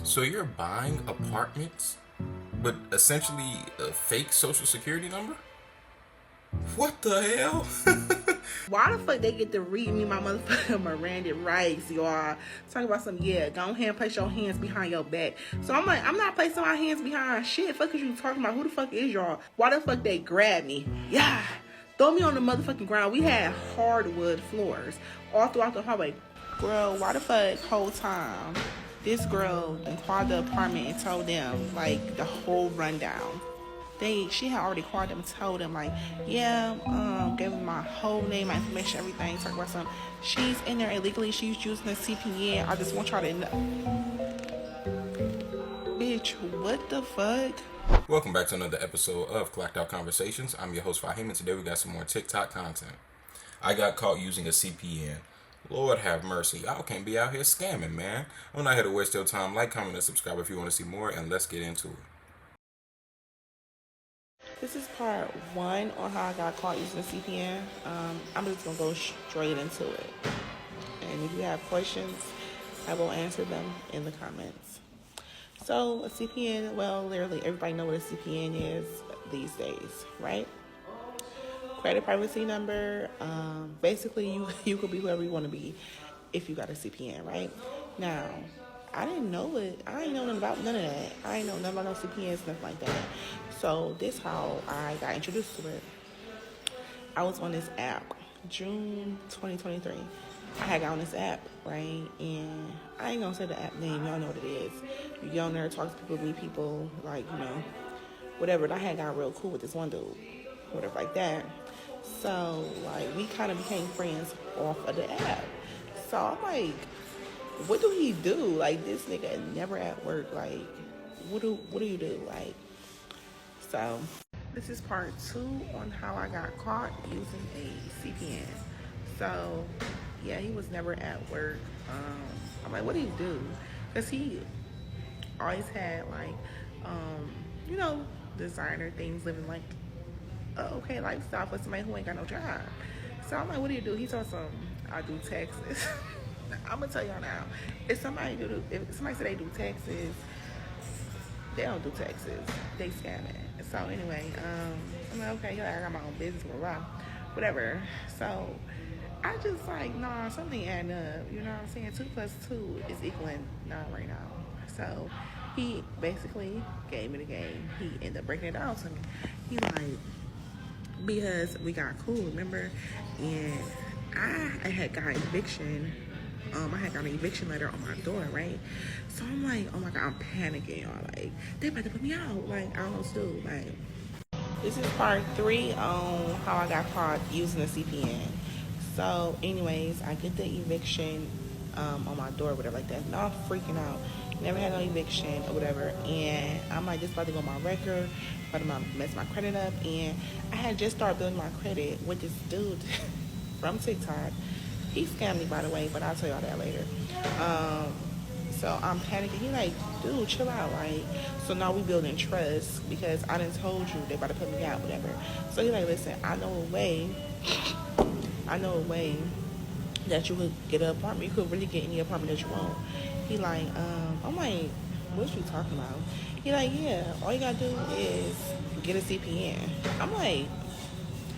So you're buying apartments, but essentially a fake social security number? What the hell? Why the fuck they get to read me my motherfucking Miranda rights, y'all? Talking about some, yeah, go ahead and place your hands behind your back. So I'm like, I'm not placing my hands behind shit. Fuck is you talking about? Who the fuck is y'all? Why the fuck they grab me? Yeah. Throw me on the motherfucking ground. We had hardwood floors all throughout the hallway. Girl, why the fuck whole time this girl called the apartment and told them like the whole rundown? She had already called them and told them like, yeah, gave them my whole name, my information, everything. Talk about some, she's in there illegally. She's using a CPN. I just want y'all to know, bitch. What the fuck? Welcome back to another episode of Clacked Out Conversations. I'm your host Fahim, and today we got some more TikTok content. I got caught using a CPN. Lord have mercy. Y'all can't be out here scamming, man. I'm not here to waste your time. Like, comment, and subscribe if you want to see more, and let's get into it. This is part one on how I got caught using a CPN. I'm just gonna go straight into it. And if you have questions, I will answer them in the comments. So a CPN, well, literally everybody know what a CPN is these days, right? Credit privacy number. Basically, you could be whoever you want to be if you got a CPN, right? Now, I didn't know it. I ain't know nothing about none of that. I ain't know nothing about no CPNs, nothing like that. So this how I got introduced to it. I was on this app, June 2023. I had got on this app, right? And I ain't gonna say the app name. Y'all know what it is. You get on there, talk to people, meet people, like, you know, whatever. And I had got real cool with this one dude, whatever like that. So, like, we kind of became friends off of the app. So I'm like, what do he do? Like, this nigga never at work. Like, what do you do? Like, so this is part two on how I got caught using a CPN. So yeah, he was never at work. I'm like, what do you do? Because he always had like, you know, designer things, living like a okay lifestyle for somebody who ain't got no job. So I'm like, what do you do? He told some, I do taxes. I'm gonna tell y'all now. If somebody say they do taxes, they don't do taxes. They scamming. So anyway, I'm like, okay, I got my own business, blah, blah, whatever. So I just like, nah, something adding up. You know what I'm saying? 2 + 2 is equaling 9 right now. So he basically gave me the game. He ended up breaking it down to me. He like, because we got cool, remember? And I had got eviction. I had got an eviction letter on my door, right? So I'm like, oh my God, I'm panicking, y'all. Like, they about to put me out. Like, I don't know what to do. Like, this is part 3 on how I got caught using a CPN. So, anyways, I get the eviction on my door, whatever like that. Now I'm freaking out. Never had no eviction or whatever. And I'm like, this about to go on my record, about to mess my credit up. And I had just started building my credit with this dude from TikTok. He scammed me, by the way, but I'll tell y'all that later. So I'm panicking. He like, dude, chill out, right? So now we building trust because I done told you they about to put me out, whatever. So he like, listen, I know a way that you could get an apartment. You could really get any apartment that you want. He like, I'm like, what you talking about? He like, yeah, all you gotta do is get a CPN. I'm like,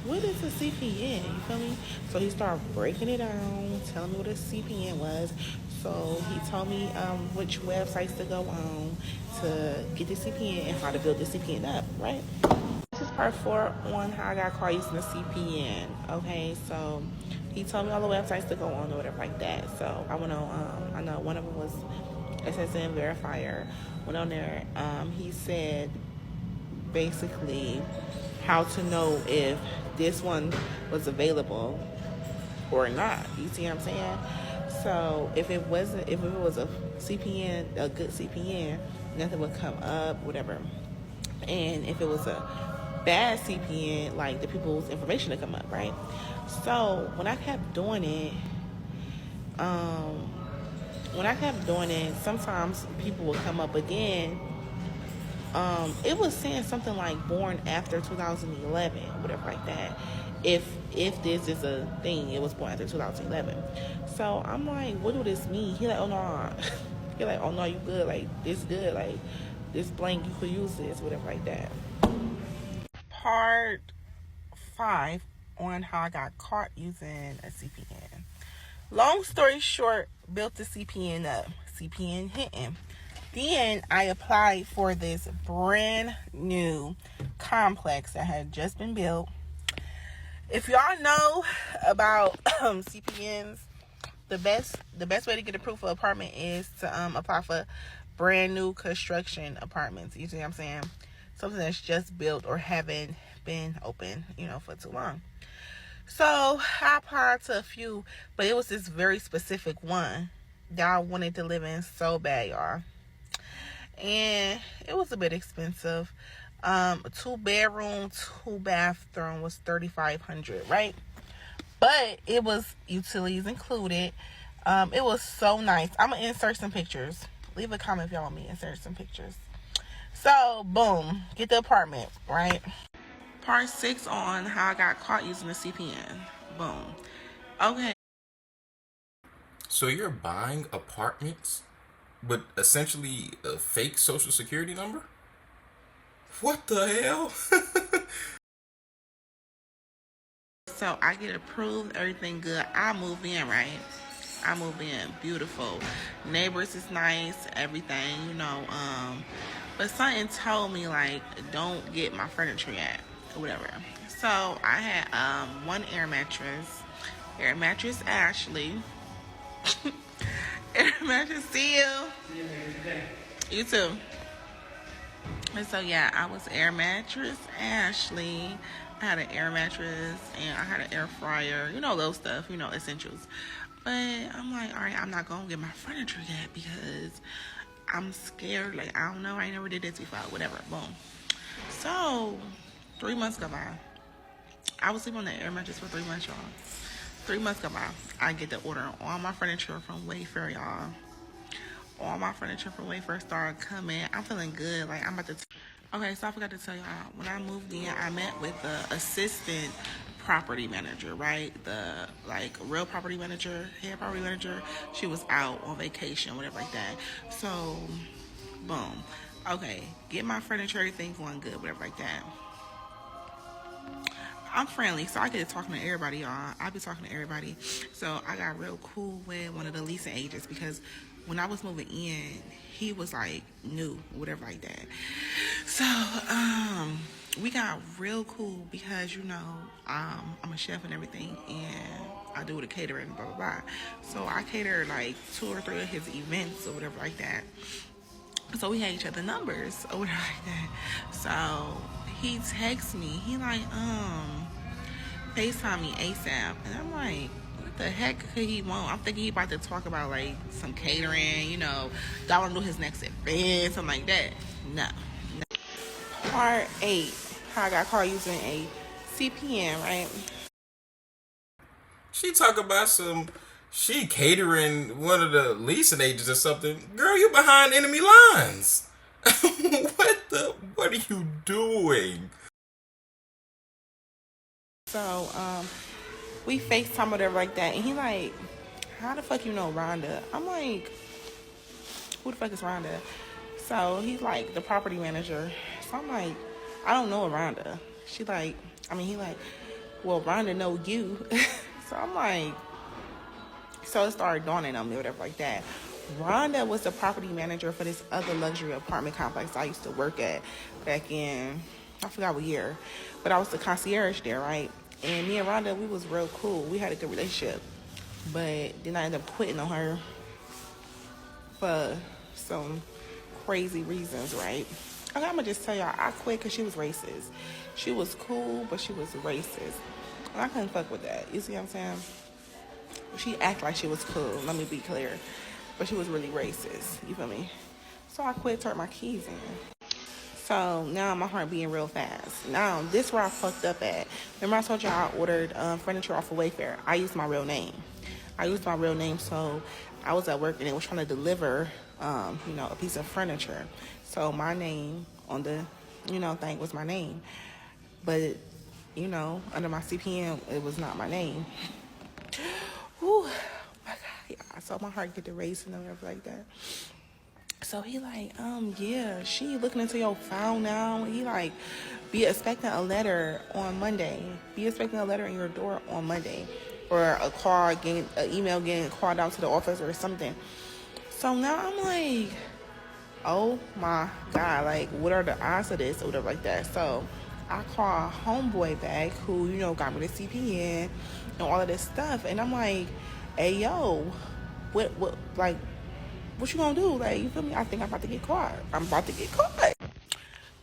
what is a CPN? You feel me? So he started breaking it down, telling me what a CPN was. So he told me which websites to go on to get the CPN and how to build the CPN up, right? This is part 4 on how I got caught using a CPN. Okay, so he told me all the websites to go on or whatever like that. So I went on, I know one of them was SSN Verifier. Went on there. He said basically how to know if this one was available or not. You see what I'm saying? So if it was a CPN, a good CPN, nothing would come up, whatever. And if it was a bad CPN, like the people's information would come up, right? So when I kept doing it, sometimes people would come up again. It was saying something like born after 2011, whatever like that. If this is a thing, it was born after 2011. So I'm like, what do this mean? He like, oh no, You're like, oh no, you good, like this good, like this blank, you could use this, whatever like that. Part 5 on how I got caught using a CPN. Long story short, built the CPN up. CPN hitting. Then I applied for this brand new complex that had just been built. If y'all know about CPNs, the best way to get approved for apartment is to apply for brand new construction apartments. You see what I'm saying? Something that's just built or haven't been open, for too long. So I applied to a few, but it was this very specific one that I wanted to live in so bad, y'all. And it was a bit expensive. 2-bedroom, 2-bathroom was $3,500, right? But it was utilities included. It was so nice. I'm gonna insert some pictures. Leave a comment if y'all want me to insert some pictures. So boom, get the apartment, right? Part 6 on how I got caught using the CPN. Boom. Okay. So you're buying apartments with essentially a fake social security number? What the hell? So I get approved, everything good. I move in, right? I move in, beautiful. Neighbors is nice, everything, But something told me like, don't get my furniture yet, or whatever. So I had one air mattress Ashley. Air mattress, see you. You too. And so yeah, I was air mattress Ashley. I had an air mattress and I had an air fryer, those stuff, essentials. But I'm like, all right, I'm not gonna get my furniture yet because I'm scared. Like, I don't know, I never did this before, whatever. Boom. So 3 months go by. I was sleeping on the air mattress for 3 months, y'all. 3 months go by. I get the order all my furniture from Wayfair, y'all. All my furniture from Wayfair started coming. I'm feeling good. Like, I'm about to... Okay, so I forgot to tell y'all. When I moved in, I met with the assistant property manager, right? The, real property manager, head property manager. She was out on vacation, whatever like that. So, boom. Okay, get my furniture, everything going good, whatever like that. I'm friendly, so I get to talking to everybody, y'all. I be talking to everybody. So I got real cool with one of the leasing agents because when I was moving in, he was like new, whatever like that. So we got real cool because I'm a chef and everything, and I do the catering, blah blah blah. So I cater like 2 or 3 of his events or whatever like that. So we had each other numbers or whatever like that. So he texts me. He like, FaceTime me ASAP. And I'm like, what the heck could he want? I'm thinking he about to talk about like some catering, y'all want to do his next event, something like that. No. Part 8, how I got caught using a CPN, right? She talk about she catering one of the leasing agents or something. Girl, you behind enemy lines. What are you doing? So, we FaceTime whatever like that, and he like, how the fuck you know Rhonda? I'm like, who the fuck is Rhonda? So he's like the property manager. So I'm like, I don't know Rhonda. He like, well, Rhonda know you. So I'm like, so it started dawning on me, whatever like that. Rhonda was the property manager for this other luxury apartment complex I used to work at back in, I forgot what year, but I was the concierge there, right? And me and Rhonda, we was real cool. We had a good relationship, but then I ended up quitting on her for some crazy reasons, right? Okay, I'm gonna just tell y'all, I quit because she was racist. She was cool, but she was racist. And I couldn't fuck with that. You see what I'm saying? She acted like she was cool, let me be clear. But she was really racist. You feel me? So I quit, turned my keys in. So now my heart beating real fast. Now, this where I fucked up at. Remember I told y'all I ordered furniture off of Wayfair. I used my real name. So I was at work and they was trying to deliver, a piece of furniture. So my name on the, thing was my name. But, under my CPN, it was not my name. Whew, my God, yeah. So my heart get to racing and whatever like that. So he like, yeah, she looking into your file now. He like, be expecting a letter on Monday. Be expecting a letter in your door on Monday, or a call getting, an email getting called out to the office or something. So now I'm like, oh my god, like what are the odds of this or whatever like that. So I call homeboy back who got me the CPN and all of this stuff, and I'm like, hey yo, what like what you gonna do? Like, you feel me? I think I'm about to get caught. I'm about to get caught.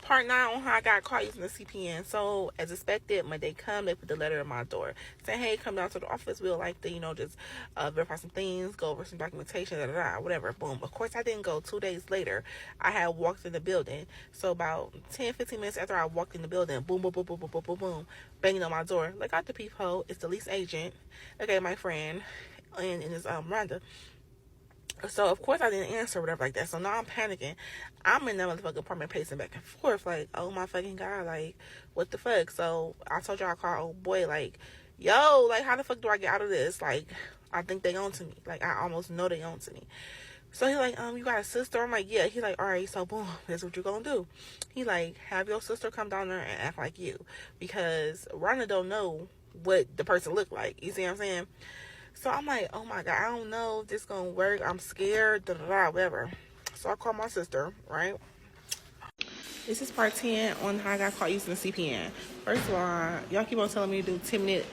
Part 9 on how I got caught using the CPN. So, as expected, Monday come, they put the letter in my door saying, hey, come down to the office. We'll like to, just verify some things, go over some documentation, whatever. Boom. Of course, I didn't go. 2 days later, I had walked in the building. So, about 10, 15 minutes after I walked in the building, boom, boom, boom, boom, boom, boom, boom, boom, banging on my door. Look out the peephole. It's the lease agent. Okay, my friend. And it's Rhonda. So, of course, I didn't answer, whatever, like that. So, now I'm panicking. I'm in that motherfucking apartment pacing back and forth, like, oh, my fucking God, like, what the fuck? So, I told y'all I called old boy, like, yo, like, how the fuck do I get out of this? Like, I think they own to me. Like, I almost know they own to me. So, he like, you got a sister? I'm like, yeah. He like, all right, so, boom, that's what you're gonna do. He like, have your sister come down there and act like you. Because Rhonda don't know what the person looked like. You see what I'm saying? So I'm like, oh my God, I don't know if this gonna work. I'm scared, whatever. So I called my sister, right? This is part 10 on how I got caught using the CPN. First of all, y'all keep on telling me to do 10-minute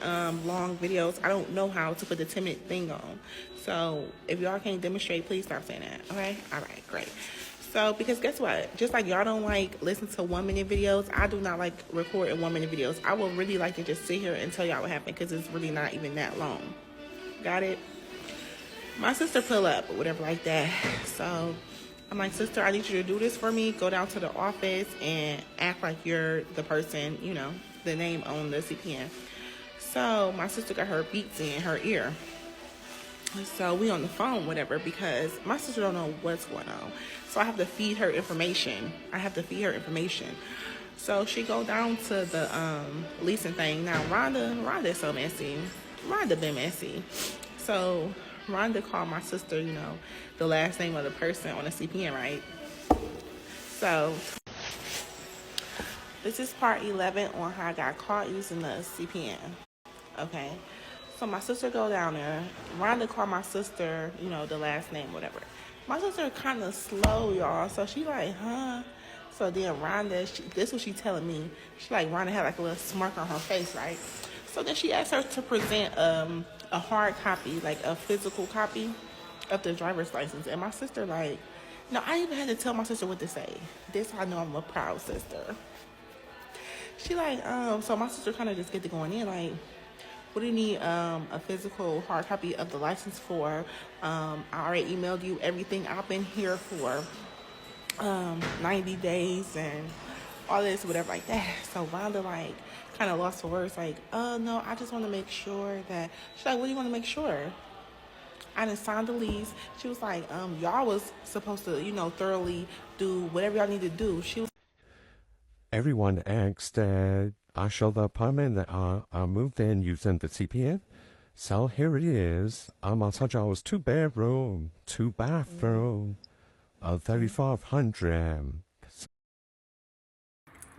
long videos. I don't know how to put the 10-minute thing on. So if y'all can't demonstrate, please stop saying that, okay? All right, great. So, because guess what? Just like y'all don't like listen to 1-minute videos, I do not like recording 1-minute videos. I would really like to just sit here and tell y'all what happened because it's really not even that long. Got it? My sister pull up or whatever like that. So I'm like, sister, I need you to do this for me. Go down to the office and act like you're the person, the name on the CPN. So my sister got her beats in her ear. So we on the phone, whatever, because my sister don't know what's going on. So I have to feed her information. So she go down to the leasing thing. Now Rhonda is so messy. Rhonda been messy. So Rhonda called my sister, the last name of the person on the CPN, right? So this is part 11 on how I got caught using the CPN. Okay. So my sister go down there. Rhonda called my sister, the last name, whatever. My sister kind of slow, y'all. So she like, huh? So then Rhonda, this is what she telling me. She like, Rhonda had like a little smirk on her face, right? So then she asked her to present a hard copy, like a physical copy of the driver's license. And my sister like, no, I even had to tell my sister what to say. This I know I'm a proud sister. She like, so my sister kind of just get to going in like, what do you need a physical hard copy of the license for? I already emailed you everything. I've been here for 90 days and all this, whatever like that. So Rhonda like kind of lost for words, like, no, I just want to make sure that. She's like, what do you want to make sure? I didn't sign the lease. She was like, y'all was supposed to, thoroughly do whatever y'all need to do. She was. Everyone asked that I show the apartment that I moved in using the CPN. So here it is. I told you I was 2-bedroom, 2-bathroom, 3,500.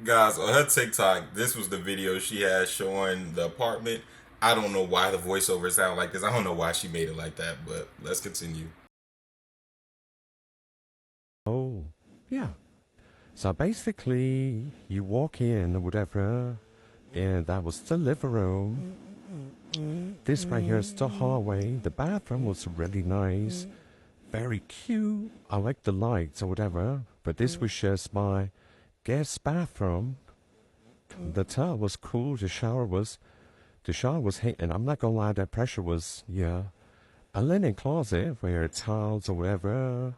Guys, on her TikTok, this was the video she had showing the apartment. I don't know why the voiceover sound like this. I don't know why she made it like that, but let's continue. Oh, yeah. So basically, you walk in or whatever, and that was the living room. This right here is the hallway. The bathroom was really nice, very cute. I like the lights or whatever, but this was just my guest bathroom. The tub was cool. The shower was hitting. I'm not gonna lie, that pressure was, yeah. A linen closet where tiles or whatever.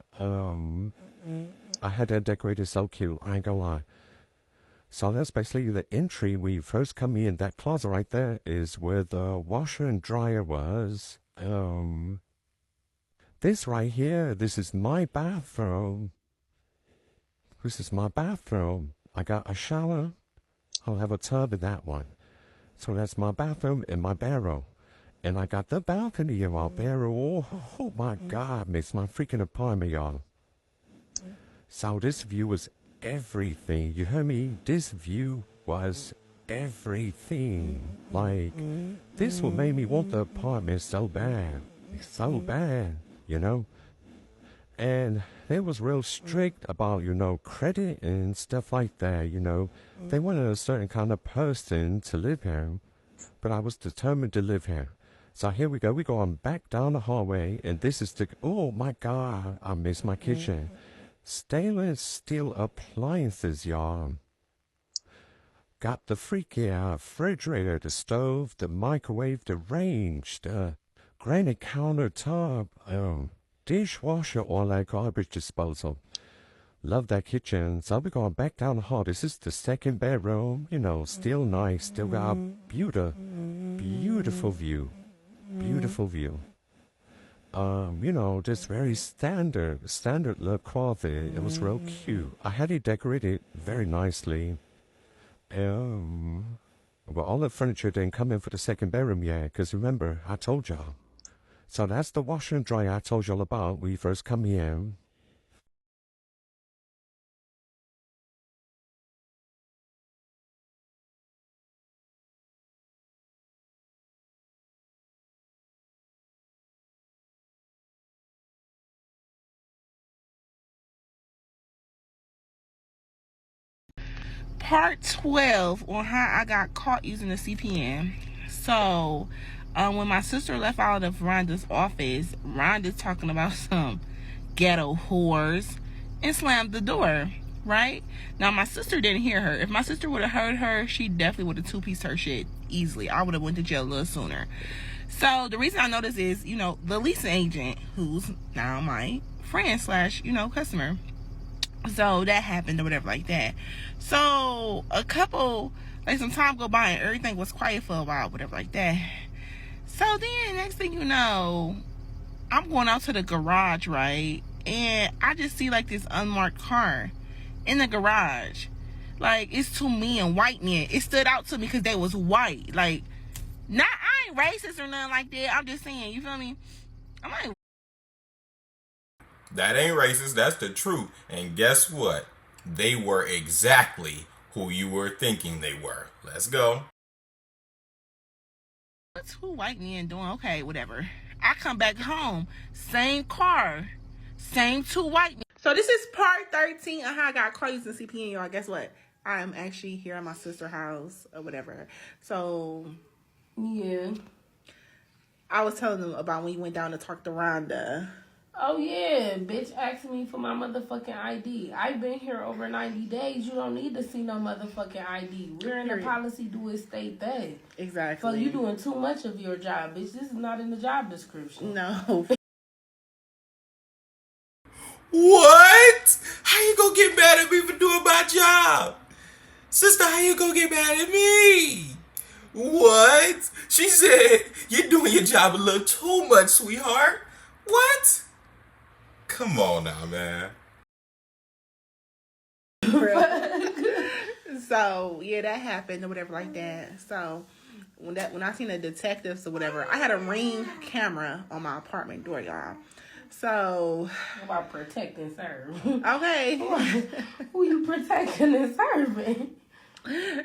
I had that decorated so cute. I ain't gonna lie. So that's basically the entry. When you first come in, that closet right there is where the washer and dryer was. This right here, this is my bathroom. This is my bathroom. I got a shower. I'll have a tub in that one. So that's my bathroom and my barrel. And I got the balcony in my barrel. Oh my God, it's my freaking apartment, y'all. So this view was everything. You heard me? This view was everything. Like, this what made me want the apartment so bad. So bad, you know? And they was real strict about, credit and stuff like that, They wanted a certain kind of person to live here, but I was determined to live here. So here we go. We go on back down the hallway, and this is the, oh my God, I miss my kitchen. Stainless steel appliances, y'all. Got the freaky refrigerator, the stove, the microwave, the range, the granite countertop, dishwasher, or like garbage disposal. Love that kitchen. So we're going back down the hall. This is the second bedroom. Still nice. Still got a beautiful view. Beautiful view. Just very standard look quality. It was real cute. I had it decorated very nicely. Well, all the furniture didn't come in for the second bedroom yet, because remember, I told y'all. So that's the washer and dryer I told y'all about when you first come in. Part 12 on how I got caught using the CPN. So, when my sister left out of Rhonda's office, Rhonda's talking about some ghetto whores and slammed the door, right? Now, my sister didn't hear her. If my sister would have heard her, she definitely would have two-pieced her shit easily. I would have went to jail a little sooner. So, the reason I know this is, the leasing agent, who's now my friend slash, customer. So that happened or whatever like that. So some time go by and everything was quiet for a while, whatever like that. So then next thing you know, I'm going out to the garage, right? And I just see like this unmarked car in the garage. Like, it's two men, white men. It stood out to me because they was white. Like, I ain't racist or nothing like that. I'm just saying, you feel me? I'm like, That ain't racist. That's the truth. And guess what? They were exactly who you were thinking they were. Let's go. what's two white men doing? Okay, whatever. I come back home, same car, same two white men. So this is part 13 of how I got caught using CPN, y'all. Guess what? I'm actually here at my sister's house or whatever. So, yeah. I was telling them about when you went down to talk to Rhonda. Oh, yeah. Bitch asked me for my motherfucking ID. I've been here over 90 days. You don't need to see no motherfucking ID. We're in the policy do it state that. Exactly. So you doing too much of your job, bitch. This is not in the job description. No. What? How you gonna get mad at me for doing my job? Sister, how you gonna get mad at me? What? She said, you're doing your job a little too much, sweetheart. What? Come on now, man. So, yeah, that happened or whatever like that. So, when I seen the detectives or whatever, I had a Ring camera on my apartment door, y'all. So, about protecting serve. Okay. Who you protecting and serving?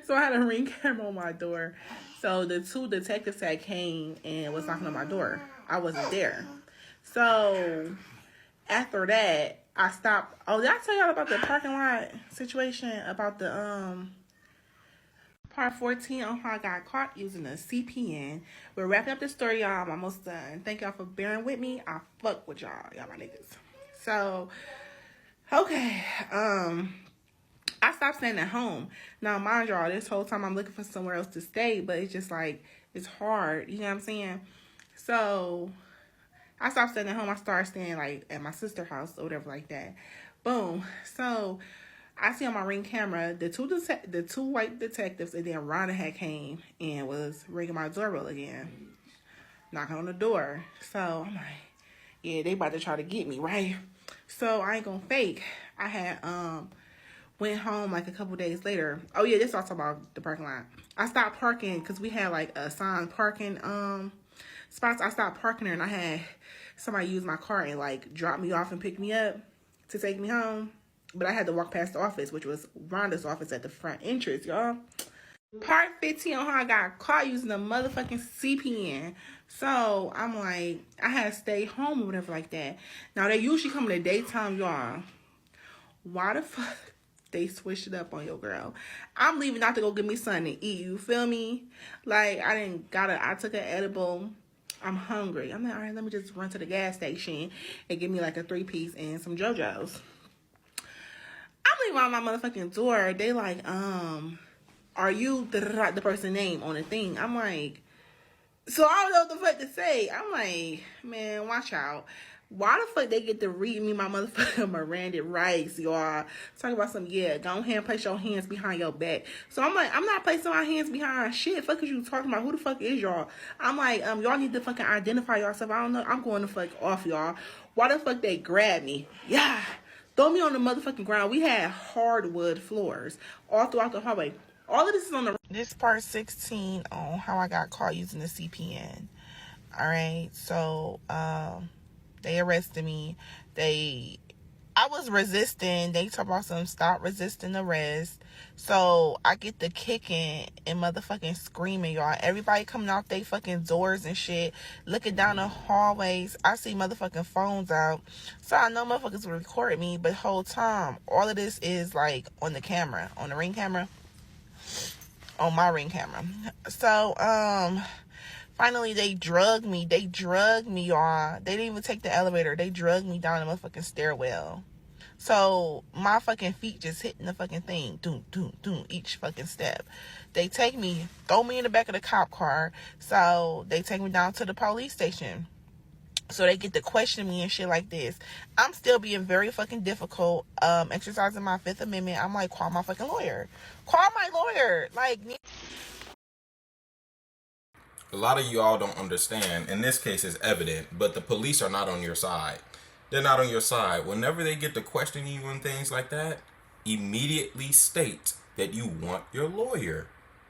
So I had a Ring camera on my door. So the two detectives that came and was knocking on my door, I wasn't there. So after that, I stopped. Oh, did I tell y'all about the parking lot situation? About the part 14 on how I got caught using a CPN. We're wrapping up the story, y'all. I'm almost done. Thank y'all for bearing with me. I fuck with y'all my niggas. So, okay. I stopped staying at home. Now, mind y'all, this whole time I'm looking for somewhere else to stay, but it's just like, it's hard. You know what I'm saying? So, I stopped staying at home. I started staying like at my sister's house or whatever like that. Boom. So, I see on my Ring camera the two white detectives, and then Rhonda had came and was ringing my doorbell again, knocking on the door. So I'm like, yeah, they about to try to get me, right? So I ain't gonna fake. I had went home like a couple days later. Oh yeah, this also about the parking lot. I stopped parking because we had like assigned parking spots. I stopped parking there, and I had somebody use my car and like drop me off and pick me up to take me home. But I had to walk past the office, which was Rhonda's office at the front entrance, y'all. Part 15 on how I got caught using the motherfucking CPN. So I'm like, I had to stay home or whatever like that. Now they usually come in the daytime, y'all. Why the fuck they switched it up on your girl? I'm leaving out to go get me something to eat. You feel me? Like I took an edible. I'm hungry. I'm like, all right, let me just run to the gas station and give me like a 3-piece and some JoJo's. I'm leaving out my motherfucking door. They like, are you the person name on the thing? I'm like, so I don't know what the fuck to say. I'm like, man, watch out. Why the fuck they get to read me my motherfucking Miranda rights, y'all? Talk about some, yeah, go ahead and place your hands behind your back. So I'm like, I'm not placing my hands behind shit. Fuck is you talking about? Who the fuck is y'all? I'm like, y'all need to fucking identify yourself. I don't know. I'm going the fuck off, y'all. Why the fuck they grab me? Yeah. Throw me on the motherfucking ground. We had hardwood floors all throughout the hallway. All of this is on the... This part 16 on how I got caught using the CPN. Alright, so, they arrested me. I was resisting. They talk about some stop resisting arrest. So I get the kicking and motherfucking screaming, y'all. Everybody coming out they fucking doors and shit, looking down the hallways. I see motherfucking phones out. So I know motherfuckers will record me, but the whole time, all of this is like on the camera, on the Ring camera, on my Ring camera. So, finally, they drugged me. They drugged me, y'all. They didn't even take the elevator. They drugged me down the motherfucking stairwell. So, my fucking feet just hitting the fucking thing. Doom, doom, doom, each fucking step. They take me, throw me in the back of the cop car. So, they take me down to the police station. So, they get to question me and shit like this. I'm still being very fucking difficult, exercising my Fifth Amendment. I'm like, call my fucking lawyer. Call my lawyer. Like... A lot of you all don't understand. In this case, it's evident, but the police are not on your side. They're not on your side. Whenever they get to question you and things like that, immediately state that you want your lawyer.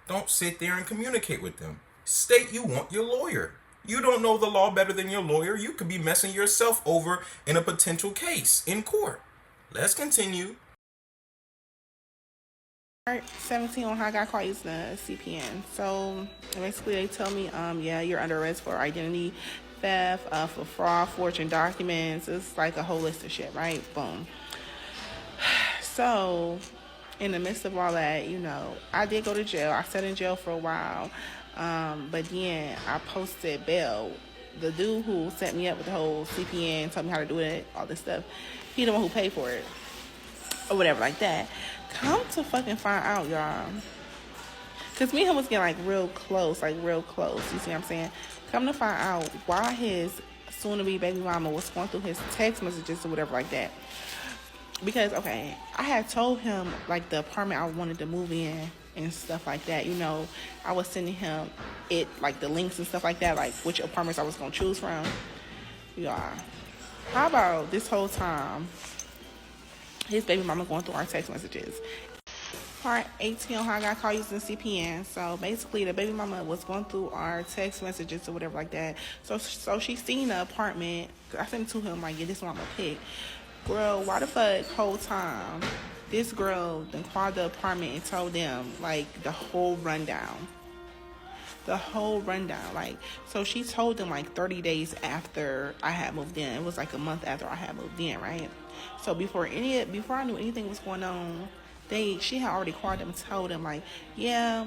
Don't sit there and communicate with them. State you want your lawyer. You don't know the law better than your lawyer. You could be messing yourself over in a potential case in court. Let's continue. Part 17 on how I got caught using the CPN. So basically they tell me, yeah, you're under arrest for identity theft, for fraud, forging documents. It's like a whole list of shit, right? Boom. So in the midst of all that, you know, I did go to jail. I sat in jail for a while. But then I posted bail. The dude who set me up with the whole CPN, told me how to do it, all this stuff, he the one who paid for it. Or whatever like that. Come to fucking find out, y'all. Because me and him was getting, like, real close. You see what I'm saying? Come to find out why his soon-to-be baby mama was going through his text messages or whatever like that. Because, okay, I had told him, like, the apartment I wanted to move in and stuff like that. You know, I was sending him like, the links and stuff like that, like, which apartments I was going to choose from. Y'all, how about this whole time... his baby mama going through our text messages. Part 18 on how I got caught using CPN. So basically, the baby mama was going through our text messages or whatever like that. So she seen the apartment. I sent it to him like, yeah, this one I'm gonna pick. Girl, why the fuck whole time this girl then called the apartment and told them like the whole rundown. Like, so she told them like 30 days after I had moved in. It was like a month after I had moved in, right? So before I knew anything was going on, she had already called them and told them like, yeah,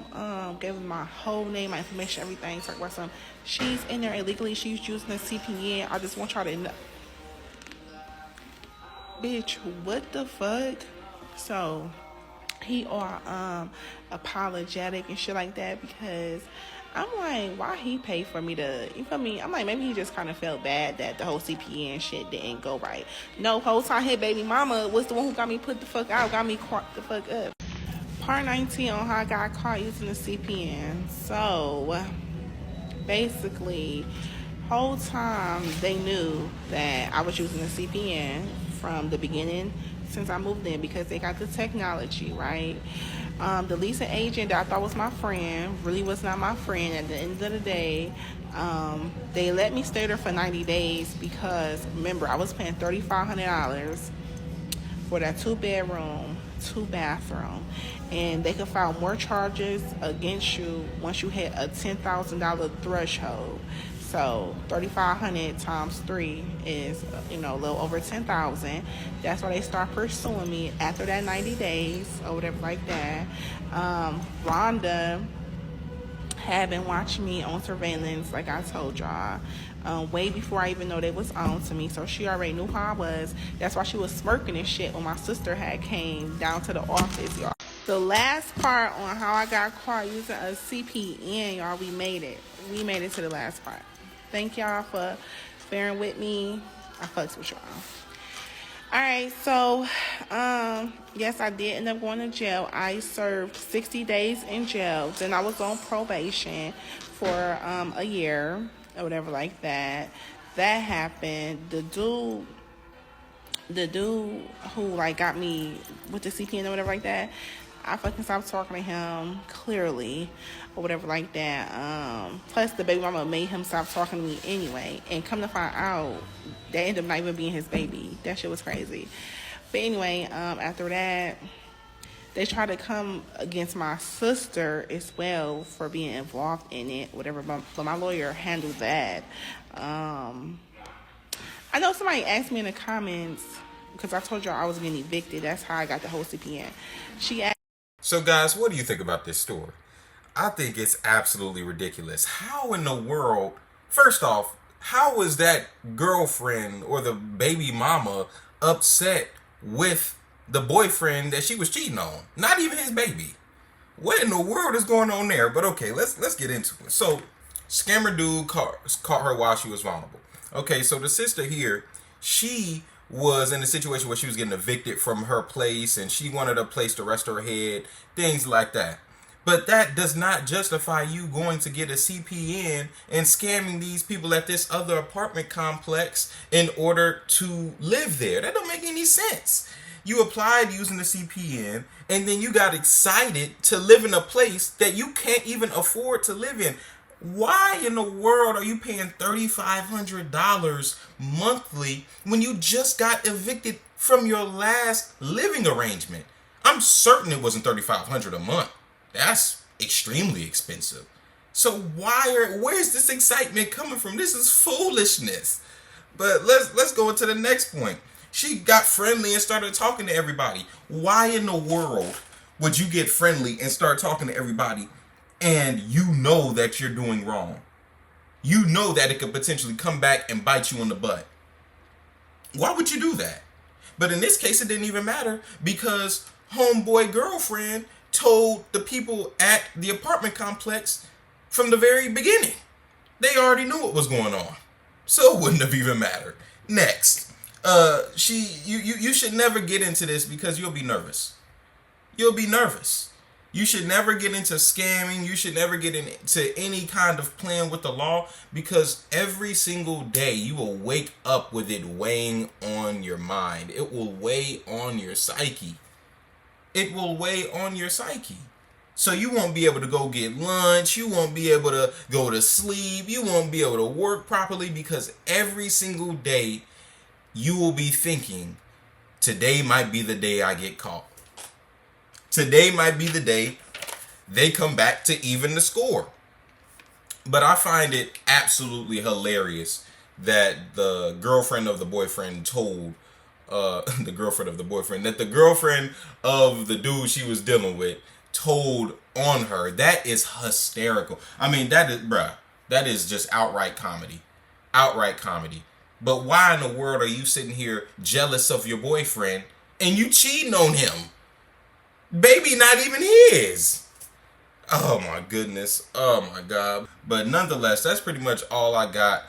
gave them my whole name, my information, everything. Talk about something. She's in there illegally. She's using the CPN. I just want y'all to know. Bitch, what the fuck? So he are apologetic and shit like that because I'm like, why he pay for me to, you feel me? I'm like, maybe he just kind of felt bad that the whole CPN shit didn't go right. No, whole time his baby mama was the one who got me put the fuck out, got me caught the fuck up. Part 19 on how I got caught using the CPN. So, basically, whole time they knew that I was using the CPN from the beginning since I moved in because they got the technology, right? The leasing agent that I thought was my friend really was not my friend. At the end of the day, they let me stay there for 90 days because, remember, I was paying $3,500 for that 2-bedroom, 2-bathroom, and they could file more charges against you once you hit a $10,000 threshold. So 3,500 times 3 is, a little over 10,000. That's why they start pursuing me after that 90 days or whatever like that. Rhonda had been watching me on surveillance, like I told y'all, way before I even know they was on to me. So she already knew who I was. That's why she was smirking and shit when my sister had came down to the office, y'all. The last part on how I got caught using a CPN, y'all, we made it. We made it to the last part. Thank y'all for bearing with me. I fucks with y'all. Alright, so, yes, I did end up going to jail. I served 60 days in jail. Then I was on probation for a year or whatever like that. That happened. The dude who, like, got me with the CPN or whatever like that, I fucking stopped talking to him, clearly, or whatever like that. Plus, the baby mama made him stop talking to me anyway. And come to find out, that ended up not even being his baby. That shit was crazy. But anyway, after that, they tried to come against my sister as well for being involved in it, whatever. But my lawyer handled that. I know somebody asked me in the comments, because I told y'all I was getting evicted. That's how I got the whole CPN. She asked. So guys, what do you think about this story? I think it's absolutely ridiculous. How in the world, first off, how was that girlfriend or the baby mama upset with the boyfriend that she was cheating on? Not even his baby. What in the world is going on there? But okay, let's get into it. So, scammer dude caught her while she was vulnerable. Okay, so the sister here, she was in a situation where she was getting evicted from her place and she wanted a place to rest her head, things like that. But that does not justify you going to get a CPN and scamming these people at this other apartment complex in order to live there. That don't make any sense. You applied using the CPN and then you got excited to live in a place that you can't even afford to live in. Why in the world are you paying $3,500 monthly when you just got evicted from your last living arrangement? I'm certain it wasn't $3,500 a month. That's extremely expensive. So where's this excitement coming from? This is foolishness. But let's go into the next point. She got friendly and started talking to everybody. Why in the world would you get friendly and start talking to everybody and you know that you're doing wrong? You know that it could potentially come back and bite you in the butt. Why would you do that? But in this case, it didn't even matter because homeboy girlfriend told the people at the apartment complex from the very beginning. They already knew what was going on. So it wouldn't have even mattered. Next, you should never get into this because you'll be nervous. You'll be nervous. You should never get into scamming. You should never get into any kind of playing with the law because every single day you will wake up with it weighing on your mind. It will weigh on your psyche. It will weigh on your psyche. So you won't be able to go get lunch. You won't be able to go to sleep. You won't be able to work properly because every single day you will be thinking, today might be the day I get caught. Today might be the day they come back to even the score. But I find it absolutely hilarious that the girlfriend of the boyfriend told the girlfriend of the dude she was dealing with told on her. That is hysterical. I mean, that is just outright comedy. Outright comedy. But why in the world are you sitting here jealous of your boyfriend and you cheating on him? Baby, not even his. Oh my goodness. Oh my God. But nonetheless, that's pretty much all I got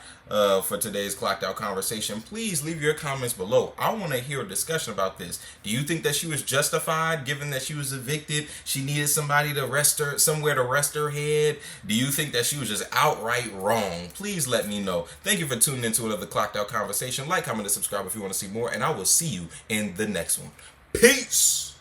for today's Clocked Out Conversation. Please leave your comments below. I want to hear a discussion about this. Do you think that she was justified given that she was evicted? She needed somebody to rest her, somewhere to rest her head. Do you think that she was just outright wrong? Please let me know. Thank you for tuning into another Clocked Out Conversation. Like, comment, and subscribe if you want to see more. And I will see you in the next one. Peace.